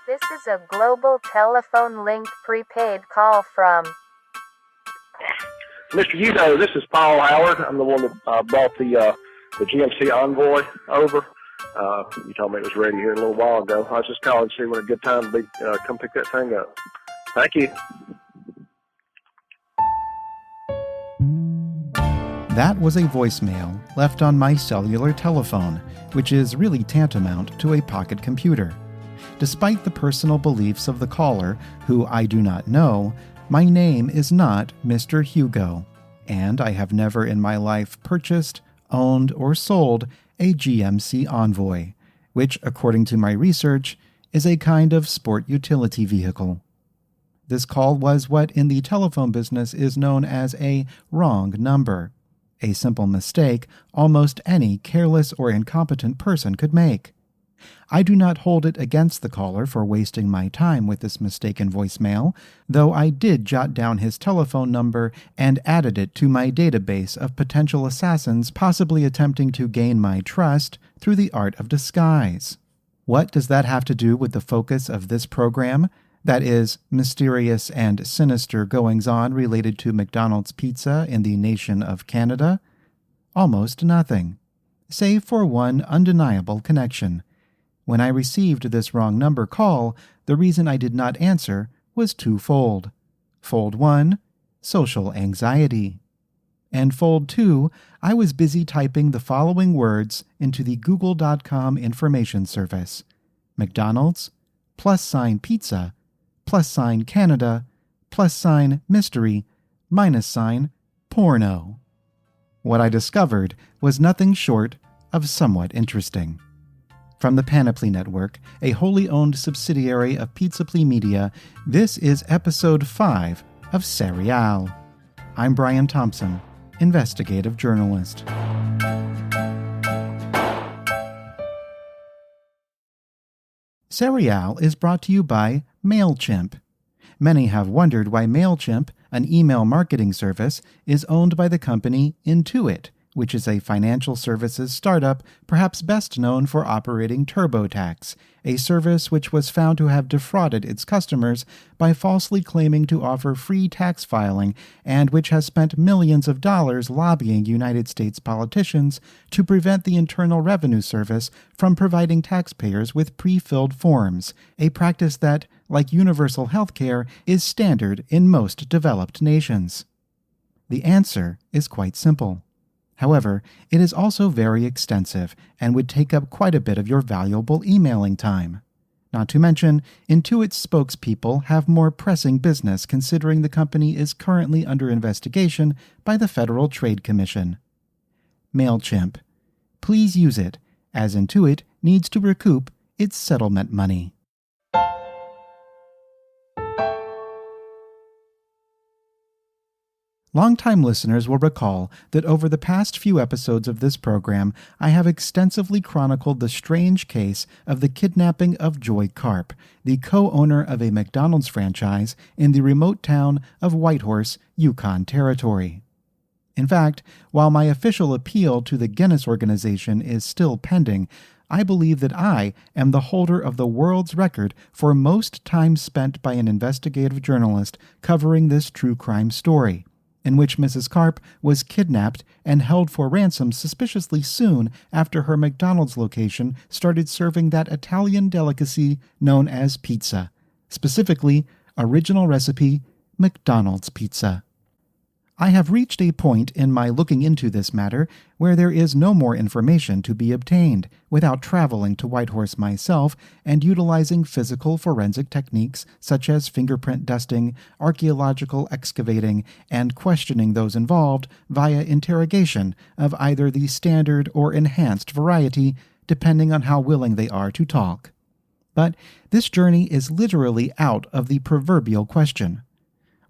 This is a global telephone link prepaid call from Mr. Hugo, this is Paul Howard. I'm the one that brought the GMC Envoy over. You told me it was ready here a little while ago. I was just calling to see when a good time to be come pick that thing up. Thank you. That was a voicemail left on my cellular telephone, which is really tantamount to a pocket computer. Despite the personal beliefs of the caller, who I do not know, my name is not Mr. Hugo, and I have never in my life purchased, owned, or sold a GMC Envoy, which, according to my research, is a kind of sport utility vehicle. This call was what in the telephone business is known as a wrong number, a simple mistake almost any careless or incompetent person could make. I do not hold it against the caller for wasting my time with this mistaken voicemail, though I did jot down his telephone number and added it to my database of potential assassins possibly attempting to gain my trust through the art of disguise. What does that have to do with the focus of this program? That is, mysterious and sinister goings-on related to McDonald's pizza in the nation of Canada? Almost nothing, save for one undeniable connection. When I received this wrong number call, the reason I did not answer was twofold. Fold 1, social anxiety. And fold 2, I was busy typing the following words into the Google.com information service: McDonald's, +pizza, +Canada, +mystery, -porno. What I discovered was nothing short of somewhat interesting. From the Panoply Network, a wholly owned subsidiary of Pizzaply Media, this is Episode 5 of Sériàlle. I'm Brian Thompson, investigative journalist. Sériàlle is brought to you by MailChimp. Many have wondered why MailChimp, an email marketing service, is owned by the company Intuit, which is a financial services startup perhaps best known for operating TurboTax, a service which was found to have defrauded its customers by falsely claiming to offer free tax filing and which has spent millions of dollars lobbying United States politicians to prevent the Internal Revenue Service from providing taxpayers with pre-filled forms, a practice that, like universal health care, is standard in most developed nations. The answer is quite simple. However, it is also very extensive and would take up quite a bit of your valuable emailing time. Not to mention, Intuit's spokespeople have more pressing business considering the company is currently under investigation by the Federal Trade Commission. MailChimp. Please use it, as Intuit needs to recoup its settlement money. Longtime listeners will recall that over the past few episodes of this program, I have extensively chronicled the strange case of the kidnapping of Joy Karp, the co-owner of a McDonald's franchise in the remote town of Whitehorse, Yukon Territory. In fact, while my official appeal to the Guinness organization is still pending, I believe that I am the holder of the world's record for most time spent by an investigative journalist covering this true crime story, in which Mrs. Karp was kidnapped and held for ransom suspiciously soon after her McDonald's location started serving that Italian delicacy known as pizza, specifically original recipe McDonald's pizza. I have reached a point in my looking into this matter where there is no more information to be obtained without traveling to Whitehorse myself and utilizing physical forensic techniques such as fingerprint dusting, archaeological excavating, and questioning those involved via interrogation of either the standard or enhanced variety, depending on how willing they are to talk. But this journey is literally out of the proverbial question.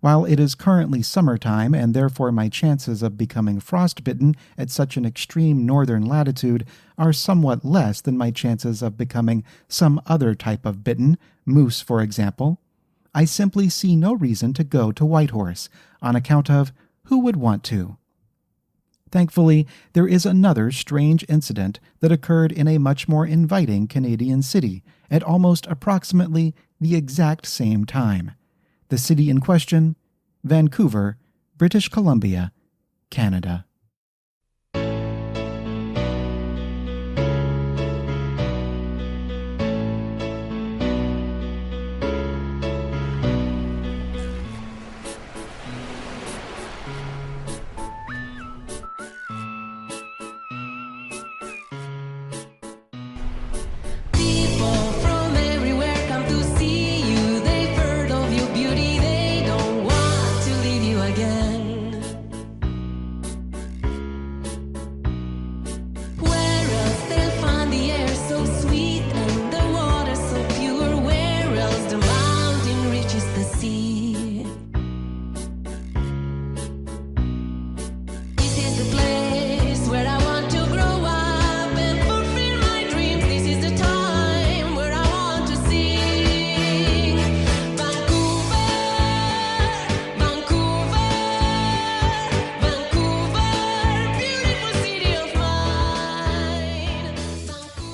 While it is currently summertime and therefore my chances of becoming frostbitten at such an extreme northern latitude are somewhat less than my chances of becoming some other type of bitten, moose for example, I simply see no reason to go to Whitehorse, on account of who would want to. Thankfully, there is another strange incident that occurred in a much more inviting Canadian city at almost approximately the exact same time. The city in question, Vancouver, British Columbia, Canada.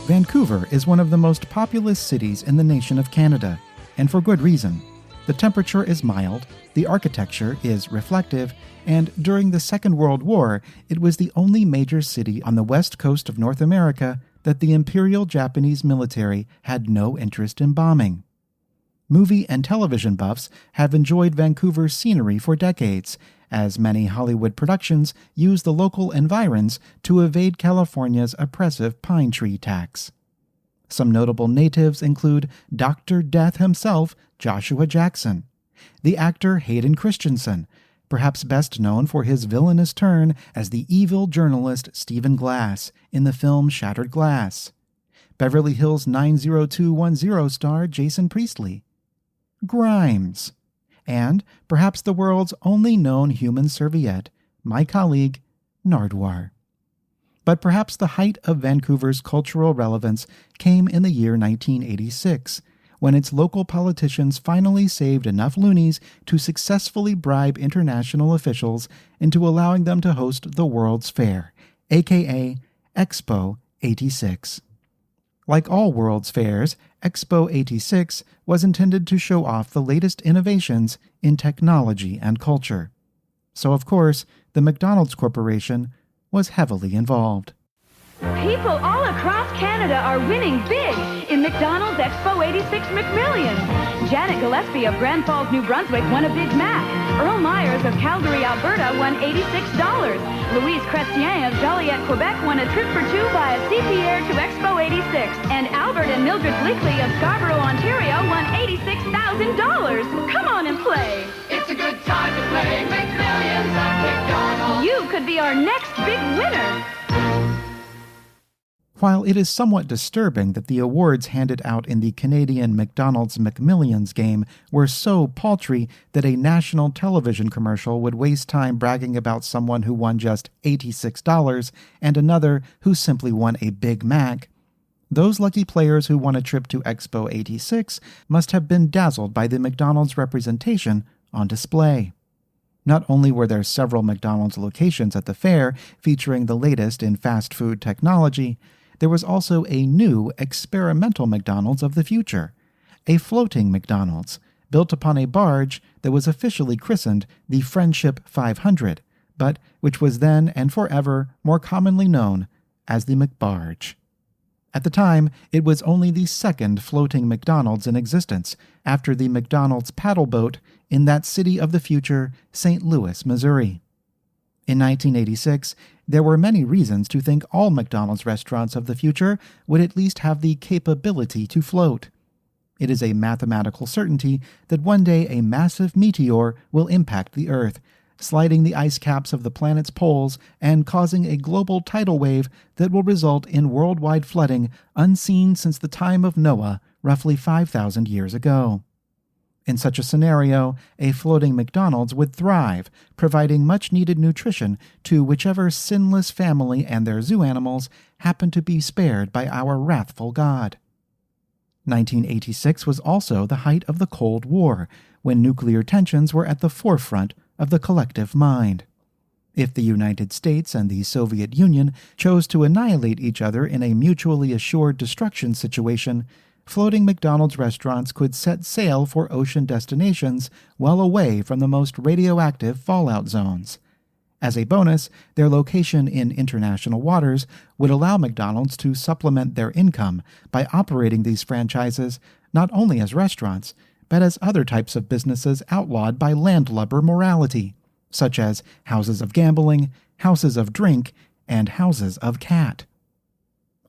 Vancouver is one of the most populous cities in the nation of Canada, and for good reason. The temperature is mild, the architecture is reflective, and during the Second World War, it was the only major city on the west coast of North America that the Imperial Japanese military had no interest in bombing. Movie and television buffs have enjoyed Vancouver's scenery for decades, as many Hollywood productions use the local environs to evade California's oppressive pine tree tax. Some notable natives include Dr. Death himself, Joshua Jackson, the actor Hayden Christensen, perhaps best known for his villainous turn as the evil journalist Stephen Glass in the film Shattered Glass, Beverly Hills 90210 star Jason Priestley, Grimes, and perhaps the world's only known human serviette, my colleague, Nardwuar. But perhaps the height of Vancouver's cultural relevance came in the year 1986, when its local politicians finally saved enough loonies to successfully bribe international officials into allowing them to host the World's Fair, aka Expo 86. Like all World's Fairs, Expo 86 was intended to show off the latest innovations in technology and culture. So, of course, the McDonald's Corporation was heavily involved. People all across Canada are winning big in McDonald's Expo 86 McMillions. Janet Gillespie of Grand Falls, New Brunswick won a Big Mac. Earl Myers of Calgary, Alberta won $86. Louise Chrétien of Joliet, Quebec won a trip for two via CP Air to Expo 86. And Albert and Mildred Bleakley of Scarborough, Ontario won $86,000. Come on and play. It's a good time to play McMillions at McDonald's. You could be our next big winner. While it is somewhat disturbing that the awards handed out in the Canadian McDonald's McMillions game were so paltry that a national television commercial would waste time bragging about someone who won just $86 and another who simply won a Big Mac, those lucky players who won a trip to Expo 86 must have been dazzled by the McDonald's representation on display. Not only were there several McDonald's locations at the fair featuring the latest in fast food technology, there was also a new experimental McDonald's of the future, a floating McDonald's, built upon a barge that was officially christened the Friendship 500, but which was then and forever more commonly known as the McBarge. At the time, it was only the second floating McDonald's in existence, after the McDonald's paddle boat in that city of the future, St. Louis, Missouri. In 1986, there were many reasons to think all McDonald's restaurants of the future would at least have the capability to float. It is a mathematical certainty that one day a massive meteor will impact the Earth, sliding the ice caps of the planet's poles and causing a global tidal wave that will result in worldwide flooding unseen since the time of Noah, roughly 5,000 years ago. In such a scenario, a floating McDonald's would thrive, providing much-needed nutrition to whichever sinless family and their zoo animals happen to be spared by our wrathful God. 1986 was also the height of the Cold War, when nuclear tensions were at the forefront of the collective mind. If the United States and the Soviet Union chose to annihilate each other in a mutually assured destruction situation, floating McDonald's restaurants could set sail for ocean destinations well away from the most radioactive fallout zones. As a bonus, their location in international waters would allow McDonald's to supplement their income by operating these franchises not only as restaurants, but as other types of businesses outlawed by landlubber morality, such as houses of gambling, houses of drink, and houses of cat.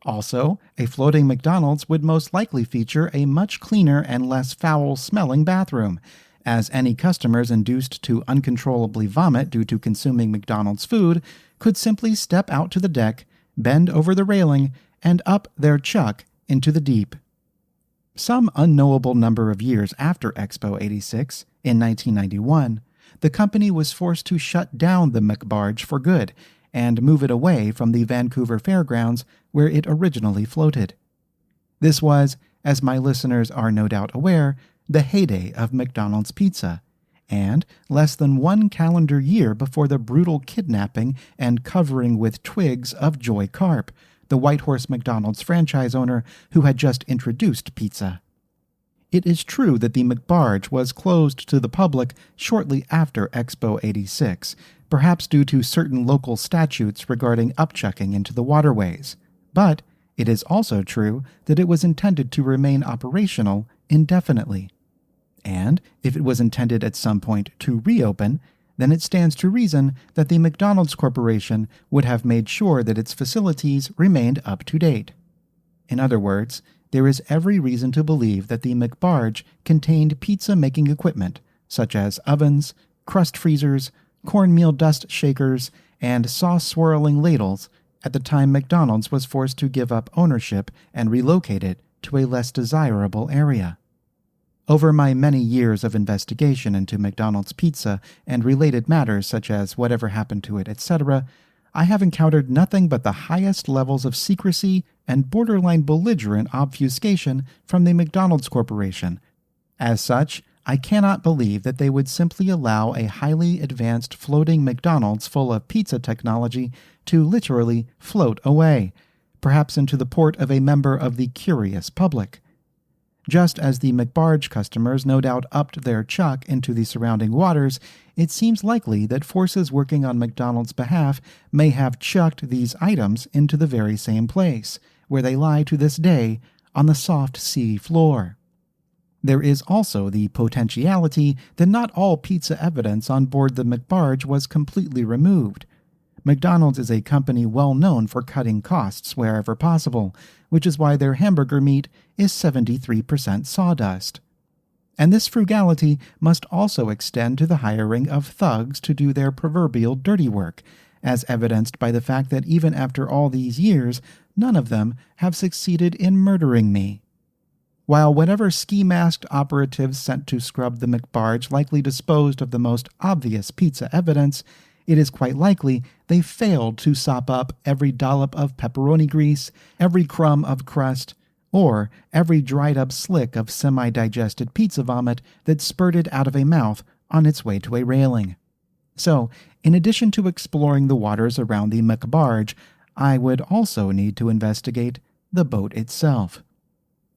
Also, a floating McDonald's would most likely feature a much cleaner and less foul-smelling bathroom, as any customers induced to uncontrollably vomit due to consuming McDonald's food could simply step out to the deck, bend over the railing, and up their chuck into the deep. Some unknowable number of years after Expo 86, in 1991, the company was forced to shut down the McBarge for good and move it away from the Vancouver Fairgrounds where it originally floated. This was, as my listeners are no doubt aware, the heyday of McDonald's pizza, and less than 1 calendar year before the brutal kidnapping and covering with twigs of Joy Carp, the White Horse McDonald's franchise owner who had just introduced pizza. It is true that the McBarge was closed to the public shortly after Expo 86, perhaps due to certain local statutes regarding upchucking into the waterways, but it is also true that it was intended to remain operational indefinitely. And if it was intended at some point to reopen, then it stands to reason that the McDonald's Corporation would have made sure that its facilities remained up to date. In other words, there is every reason to believe that the McBarge contained pizza-making equipment, such as ovens, crust freezers, cornmeal dust shakers, and sauce-swirling ladles, at the time McDonald's was forced to give up ownership and relocate it to a less desirable area. Over my many years of investigation into McDonald's pizza and related matters such as whatever happened to it, etc., I have encountered nothing but the highest levels of secrecy and borderline belligerent obfuscation from the McDonald's Corporation. As such, I cannot believe that they would simply allow a highly advanced floating McDonald's full of pizza technology to literally float away, perhaps into the port of a member of the curious public. Just as the McBarge customers no doubt upped their chuck into the surrounding waters, it seems likely that forces working on McDonald's behalf may have chucked these items into the very same place, where they lie to this day on the soft sea floor. There is also the potentiality that not all pizza evidence on board the McBarge was completely removed. McDonald's is a company well known for cutting costs wherever possible, which is why their hamburger meat is 73% sawdust. And this frugality must also extend to the hiring of thugs to do their proverbial dirty work, as evidenced by the fact that even after all these years, none of them have succeeded in murdering me. While whatever ski-masked operatives sent to scrub the McBarge likely disposed of the most obvious pizza evidence, it is quite likely they failed to sop up every dollop of pepperoni grease, every crumb of crust, or every dried-up slick of semi-digested pizza vomit that spurted out of a mouth on its way to a railing. So, in addition to exploring the waters around the McBarge, I would also need to investigate the boat itself.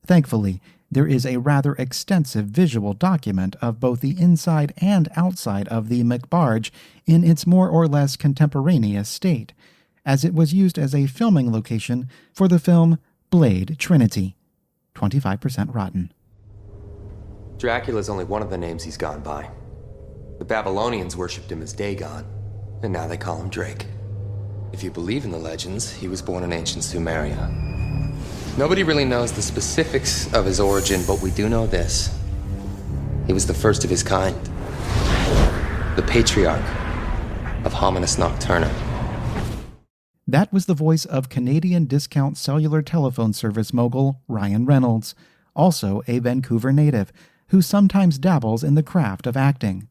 Thankfully, there is a rather extensive visual document of both the inside and outside of the McBarge in its more or less contemporaneous state, as it was used as a filming location for the film Blade Trinity, 25% rotten. Dracula's only one of the names he's gone by. The Babylonians worshipped him as Dagon, and now they call him Drake. If you believe in the legends, he was born in ancient Sumeria. Nobody really knows the specifics of his origin, but we do know this. He was the first of his kind. The patriarch of Hominis Nocturna. That was the voice of Canadian discount cellular telephone service mogul Ryan Reynolds, also a Vancouver native, who sometimes dabbles in the craft of acting.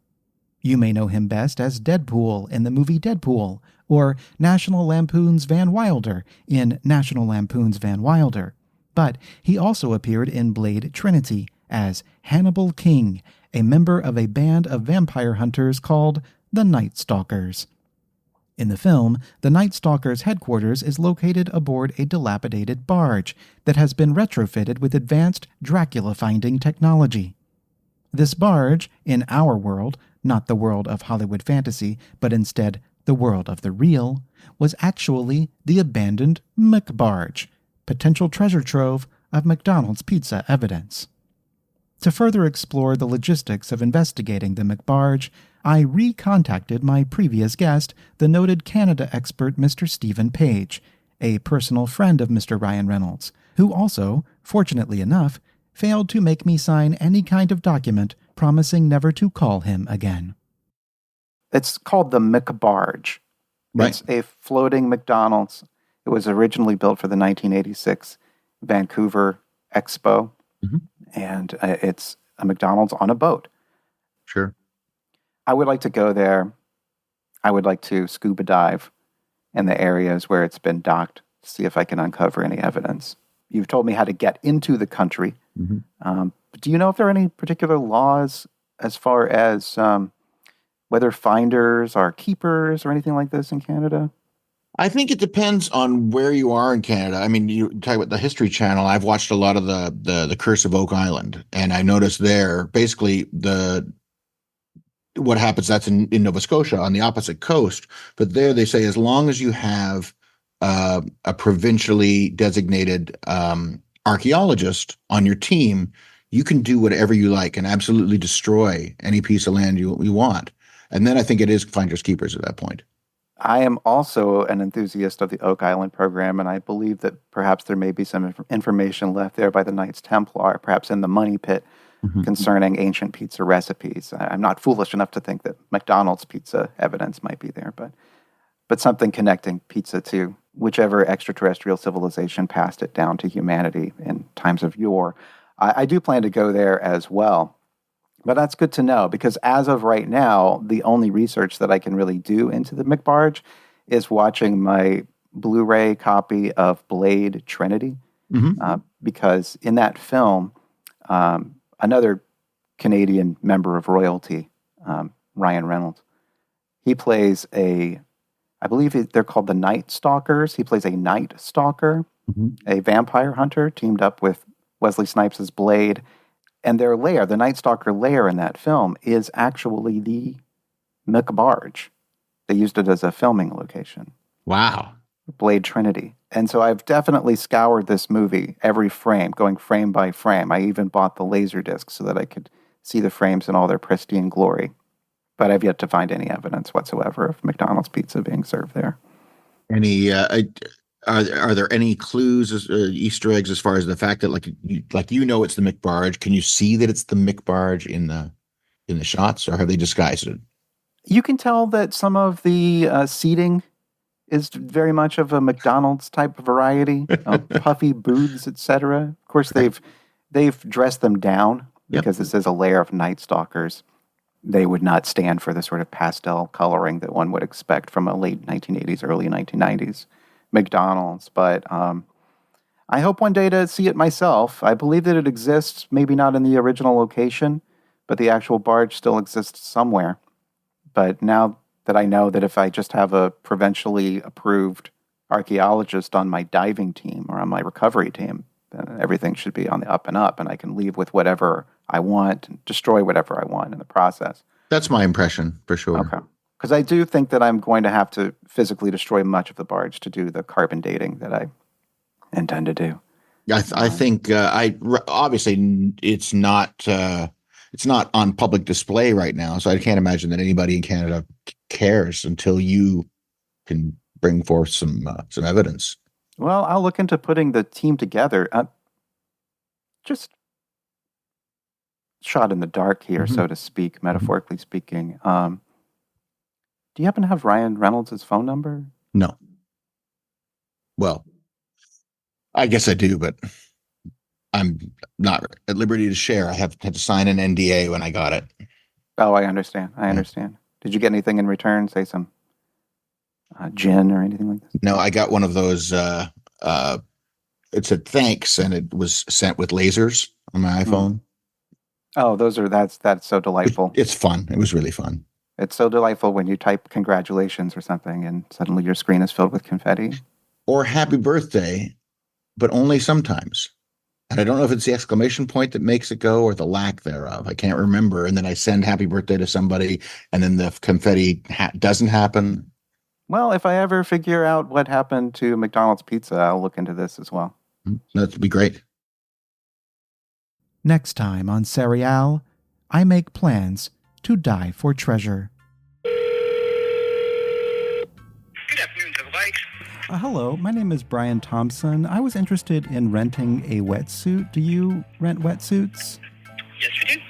You may know him best as Deadpool in the movie Deadpool, or National Lampoon's Van Wilder in National Lampoon's Van Wilder, but he also appeared in Blade Trinity as Hannibal King, a member of a band of vampire hunters called the Night Stalkers. In the film, the Night Stalker's headquarters is located aboard a dilapidated barge that has been retrofitted with advanced Dracula-finding technology. This barge, in our world, not the world of Hollywood fantasy, but instead the world of the real, was actually the abandoned McBarge, potential treasure trove of McDonald's pizza evidence. To further explore the logistics of investigating the McBarge, I recontacted my previous guest, the noted Canada expert Mr. Stephen Page, a personal friend of Mr. Ryan Reynolds, who also, fortunately enough, failed to make me sign any kind of document promising never to call him again. It's called the McBarge. Right. It's a floating McDonald's. It was originally built for the 1986 Vancouver Expo, and it's a McDonald's on a boat. Sure. I would like to go there. I would like to scuba dive in the areas where it's been docked to see if I can uncover any evidence. You've told me how to get into the country. But do you know if there are any particular laws as far as whether finders are keepers or anything like this in Canada? I think it depends on where you are in Canada. I mean, you talk about the History Channel. I've watched a lot of the Curse of Oak Island, and I noticed there basically what happens. That's in Nova Scotia on the opposite coast, but there they say as long as you have a provincially designated archaeologist on your team, you can do whatever you like and absolutely destroy any piece of land you want. And then I think it is finders keepers at that point. I am also an enthusiast of the Oak Island program, and I believe that perhaps there may be some information left there by the Knights Templar, perhaps in the money pit, concerning ancient pizza recipes. I'm not foolish enough to think that McDonald's pizza evidence might be there, but something connecting pizza to whichever extraterrestrial civilization passed it down to humanity in times of yore. I do plan to go there as well. But that's good to know, because as of right now, the only research that I can really do into the McBarge is watching my Blu-ray copy of Blade Trinity, because in that film, another Canadian member of royalty, Ryan Reynolds, he plays I believe they're called the Night Stalkers. He plays a Night Stalker, a vampire hunter teamed up with Wesley Snipes' Blade. And their lair, the Night Stalker lair in that film, is actually the McBarge. They used it as a filming location. Wow. Blade Trinity. And so I've definitely scoured this movie, every frame, going frame by frame. I even bought the Laserdisc so that I could see the frames in all their pristine glory. But I've yet to find any evidence whatsoever of McDonald's pizza being served there. Any are there any clues, Easter eggs, as far as the fact that it's the McBarge? Can you see that it's the McBarge in the shots, or have they disguised it? You can tell that some of the seating is very much of a McDonald's type of variety, puffy booths, etc. Of course, they've dressed them down because this is a lair of Night Stalkers. They would not stand for the sort of pastel coloring that one would expect from a late 1980s, early 1990s McDonald's. But I hope one day to see it myself. I believe that it exists, maybe not in the original location, but the actual barge still exists somewhere. But now that I know that if I just have a provincially approved archaeologist on my diving team or on my recovery team, then everything should be on the up and up, and I can leave with whatever I want and destroy whatever I want in the process. That's my impression, for sure. Okay. Because I do think that I'm going to have to physically destroy much of the barge to do the carbon dating that I intend to do. I think obviously it's not on public display right now, so I can't imagine that anybody in Canada cares until you can bring forth some evidence. Well, I'll look into putting the team together. Just shot in the dark here, so to speak, metaphorically speaking. Do you happen to have Ryan Reynolds' phone number? No. Well, I guess I do, but I'm not at liberty to share. I had to sign an NDA when I got it. Oh, I understand. Did you get anything in return? Say some gin or anything like that? No, I got one of those. It said thanks, and it was sent with lasers on my iPhone. Oh, that's so delightful. It's fun. It was really fun. It's so delightful when you type congratulations or something and suddenly your screen is filled with confetti. Or happy birthday, but only sometimes. And I don't know if it's the exclamation point that makes it go or the lack thereof. I can't remember. And then I send happy birthday to somebody and then the confetti doesn't happen. Well, if I ever figure out what happened to McDonald's pizza, I'll look into this as well. That'd be great. Next time on Sériàlle, I make plans to die for treasure. Good afternoon, Double Bikes. Hello, my name is Brian Thompson. I was interested in renting a wetsuit. Do you rent wetsuits? Yes, we do.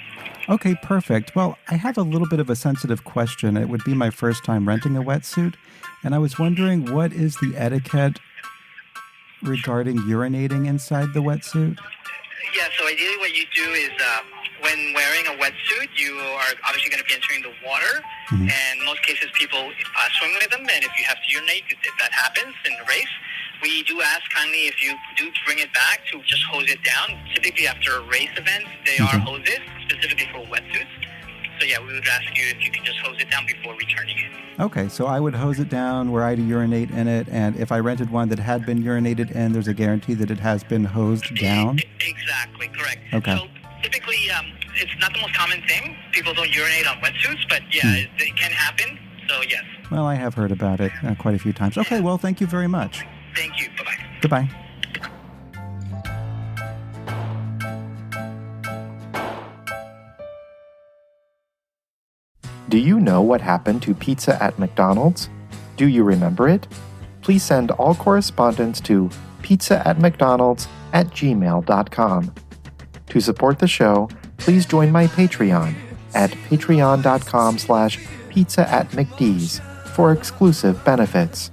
Okay, perfect. Well, I have a little bit of a sensitive question. It would be my first time renting a wetsuit, and I was wondering what is the etiquette regarding urinating inside the wetsuit? Yeah, so ideally what you do is when wearing a wetsuit, you are obviously going to be entering the water, and in most cases people swim with them, and if you have to urinate, if that happens in the race, we do ask kindly if you do bring it back to just hose it down. Typically after a race event, they are hoses, specifically for wetsuits. So yeah, we would ask you if you can just hose it down before returning it. Okay, so I would hose it down where I'd urinate in it, and if I rented one that had been urinated in, there's a guarantee that it has been hosed down? Exactly, correct. Okay. So typically, it's not the most common thing. People don't urinate on wetsuits, but yeah, it can happen, so yes. Well, I have heard about it quite a few times. Okay, well, thank you very much. Thank you, bye-bye. Goodbye. Do you know what happened to pizza at McDonald's? Do you remember it? Please send all correspondence to pizza@mcdonalds@gmail.com. To support the show, please join my Patreon at patreon.com/pizza@mcd's for exclusive benefits.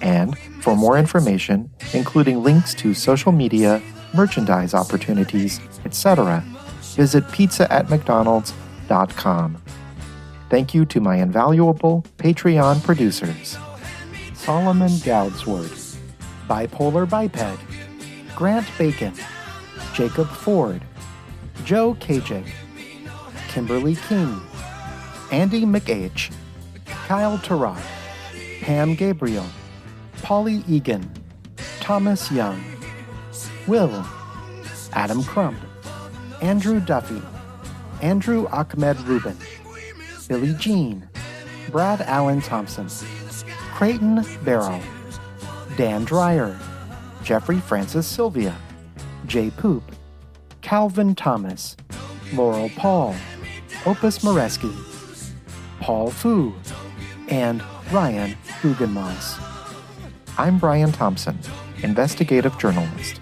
And for more information, including links to social media, merchandise opportunities, etc., visit pizza@mcdonalds.com. Thank you to my invaluable Patreon producers: Solomon Goudsword, Bipolar Biped, Grant Bacon, Jacob Ford, Joe Kajik, Kimberly King, Andy McH, Kyle Turok, Pam Gabriel, Polly Egan, Thomas Young, Will, Adam Crump, Andrew Duffy, Andrew Ahmed Rubin, Billy Jean, Brad Allen Thompson, Creighton Barrow, Dan Dreyer, Jeffrey Francis Sylvia, Jay Poop, Calvin Thomas, Laurel Paul, Opus Moreski, Paul Fu, and Ryan Guggenmoss. I'm Brian Thompson, investigative journalist.